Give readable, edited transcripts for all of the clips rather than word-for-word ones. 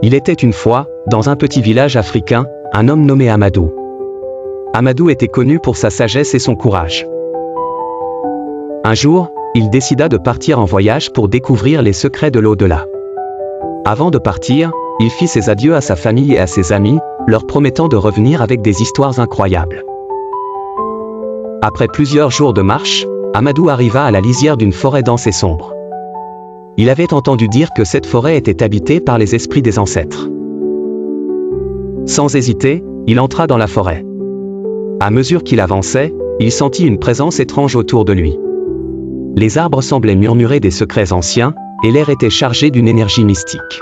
Il était une fois, dans un petit village africain, un homme nommé Amadou. Amadou était connu pour sa sagesse et son courage. Un jour, il décida de partir en voyage pour découvrir les secrets de l'au-delà. Avant de partir, il fit ses adieux à sa famille et à ses amis, leur promettant de revenir avec des histoires incroyables. Après plusieurs jours de marche, Amadou arriva à la lisière d'une forêt dense et sombre. Il avait entendu dire que cette forêt était habitée par les esprits des ancêtres. Sans hésiter, il entra dans la forêt. À mesure qu'il avançait, il sentit une présence étrange autour de lui. Les arbres semblaient murmurer des secrets anciens, et l'air était chargé d'une énergie mystique.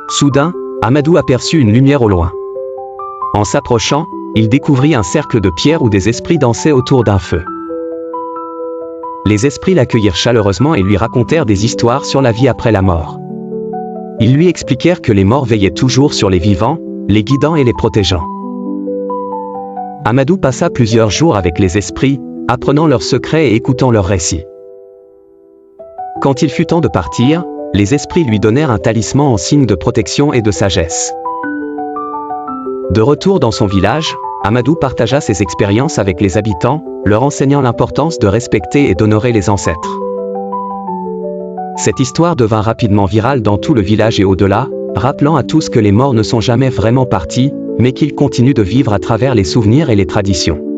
Soudain, Amadou aperçut une lumière au loin. En s'approchant, il découvrit un cercle de pierre où des esprits dansaient autour d'un feu. Les esprits l'accueillirent chaleureusement et lui racontèrent des histoires sur la vie après la mort. Ils lui expliquèrent que les morts veillaient toujours sur les vivants, les guidant et les protégeant. Amadou passa plusieurs jours avec les esprits, apprenant leurs secrets et écoutant leurs récits. Quand il fut temps de partir, les esprits lui donnèrent un talisman en signe de protection et de sagesse. De retour dans son village, Amadou partagea ses expériences avec les habitants, leur enseignant l'importance de respecter et d'honorer les ancêtres. Cette histoire devint rapidement virale dans tout le village et au-delà, rappelant à tous que les morts ne sont jamais vraiment partis, mais qu'ils continuent de vivre à travers les souvenirs et les traditions.